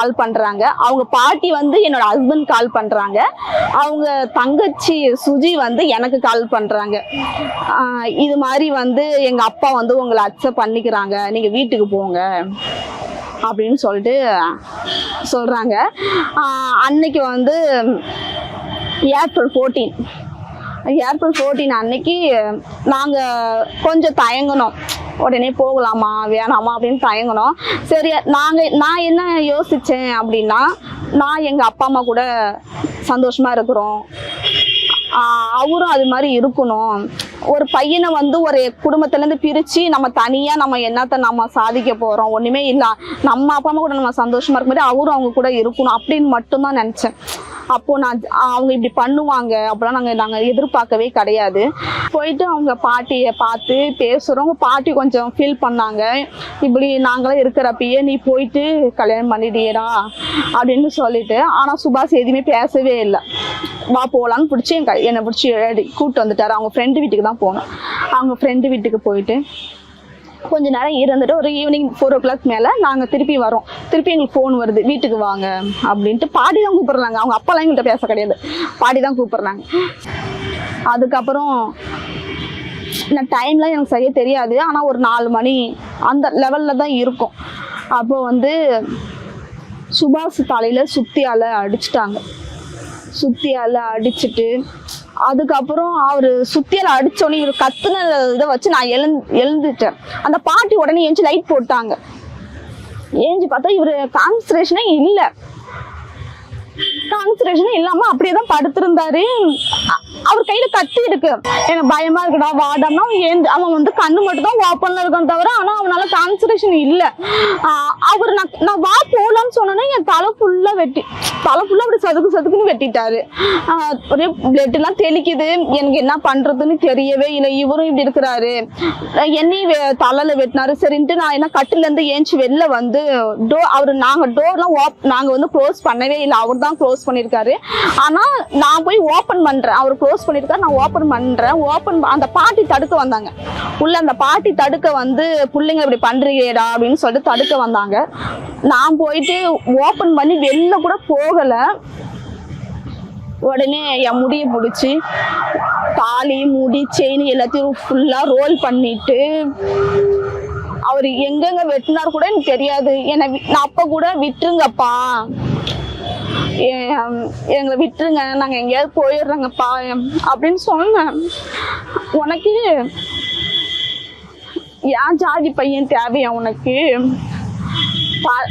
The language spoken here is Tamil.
கால் பண்றாங்க. அவங்க பாட்டி வந்து என்னோட ஹஸ்பண்ட் கால் பண்றாங்க. அவங்க தங்கச்சி சுஜி வந்து எனக்கு கால் பண்றாங்க. இது மாதிரி வந்து எங்க அப்பா வந்து உங்களை அக்செப்ட் பண்ணிக்கிறாங்க, நீங்க வீட்டுக்கு போங்க அப்படின்னு சொல்லிட்டு சொல்றாங்க. அன்னைக்கு வந்து ஏப்ரல் 14 அன்னைக்கு நாங்கள் கொஞ்சம் தயங்கினோம், உடனே போகலாமா வேணாமா அப்படின்னு தயங்கினோம். சரி, நான் என்ன யோசித்தேன் அப்படின்னா, நான் எங்கள் அப்பா அம்மா கூட சந்தோஷமாக இருக்கிறோம், அவரும் அது மாதிரி இருக்கணும். ஒரு பையனை வந்து ஒரு குடும்பத்துலேருந்து பிரித்து நம்ம தனியாக நம்ம என்னத்தை நம்ம சாதிக்க போகிறோம், ஒன்றுமே இல்லை, நம்ம அப்பா அம்மா கூட நம்ம சந்தோஷமாக இருக்க மாதிரி அவரும் அவங்க கூட இருக்கணும் அப்படின்னு மட்டும்தான் நினச்சேன். அப்போது நான் அவங்க இப்படி பண்ணுவாங்க அப்படிலாம் நாங்கள் எதிர்பார்க்கவே கிடையாது. போயிட்டு அவங்க பாட்டியை பார்த்து பேசுகிறோம். பாட்டி கொஞ்சம் ஃபீல் பண்ணாங்க, இப்படி நாங்களும் இருக்கிறப்பயே நீ போயிட்டு கல்யாணம் பண்ணிடியடா அப்படின்னு சொல்லிட்டு. ஆனால் சுபாஷ் எதுவுமே பேசவே இல்லை. வா போகலான்னு பிடிச்சி என்னை பிடிச்சி கூப்பிட்டு வந்துட்டார். அவங்க ஃப்ரெண்டு வீட்டுக்கு தான் போனோம். அவங்க ஃப்ரெண்டு வீட்டுக்கு போயிட்டு கொஞ்ச நேரம் இருந்துட்டு ஒரு ஈவினிங் 4 o'clock மேலே நாங்கள் திருப்பி வரோம். திருப்பி எங்களுக்கு ஃபோன் வருது, வீட்டுக்கு வாங்க அப்படின்ட்டு. பாட்டி தான் கூப்பிட்றாங்க, அவங்க அப்பாலாம் எங்கள்கிட்ட பேச கிடையாது, பாட்டி தான் கூப்பிட்றாங்க. அதுக்கப்புறம் நான் டைம்லாம் எனக்கு சரியாக தெரியாது, ஆனால் ஒரு 4 மணி அந்த லெவலில் தான் இருக்கும். அப்போ வந்து சுபாஷ் தலையில் சுத்தியால் அடிச்சிட்டாங்க. சுத்தியால் அடிச்சுட்டு அதுக்கப்புறம் அவர் சுத்தியால் அடிச்சோடனே இவர் கத்துன இதை வச்சு நான் எழுந்துட்டேன். அந்த பாட்டி உடனே ஏஞ்சி லைட் போட்டாங்க. ஏஞ்சி பார்த்தா இவர் கான்சன்ட்ரேஷனே இல்லை, கான்சன்ட்ரேஷனே இல்லாம அப்படியே தான் படுத்திருந்தாரு. அவர் கையில கத்தி இருக்கு. எனக்கு பயமா இருக்குடா வாடான்னா அவன் வந்து கண்ணு மட்டும் தான் ஓப்பன்ல இருக்கான்னு தவிர, ஆனா அவனால கான்சன்ட்ரேஷன் இல்லை. அவர் நான் வா போலான்னு சொன்னோன்னே என் தலை ஃபுல்லா அப்படி சதுக்குன்னு வெட்டிட்டாரு. ஒரே பிளட் எல்லாம் தெளிக்குது. எனக்கு என்ன பண்றதுன்னு தெரியவே இல்லை. இவரும் இப்படி இருக்கிறாரு, என்னையும் தலையில வெட்டினாரு. சரின்ட்டு நான் என்ன கட்டில இருந்து ஏஞ்சி வெளில வந்து நாங்க டோர்லாம் நாங்க வந்து க்ளோஸ் பண்ணவே இல்லை, அவர் தான் க்ளோஸ் பண்ணிருக்காரு. ஆனா நான் போய் ஓபன் பண்றேன், அவர் க்ளோஸ் பண்ணிருக்காரு, நான் ஓபன் பண்றேன். அந்த பாட்டி தடுக்க வந்தாங்க உள்ள. அந்த பாட்டி தடுக்க வந்து பிள்ளைங்க இப்படி பண்றீங்கடா அப்படின்னு சொல்லிட்டு தடுக்க வந்தாங்க. நான் போயிட்டு ஓபன் பண்ணி வெளில கூட போகல. உடனே என் முடியை பிடிச்சி தாலி முடி செயின் எல்லாத்தையும் ஃபுல்லா ரோல் பண்ணிட்டு அவர் எங்கெங்க வெட்டினார் கூட எனக்கு தெரியாது. நான் அப்ப கூட விட்டுருங்கப்பா, எங்களை விட்டுருங்க, நாங்க எங்கேயாவது போயிடுறோங்கப்பா அப்படின்னு சொன்னேன். உனக்கு ஏன் ஜாதி பையன் தேவையா உனக்கு?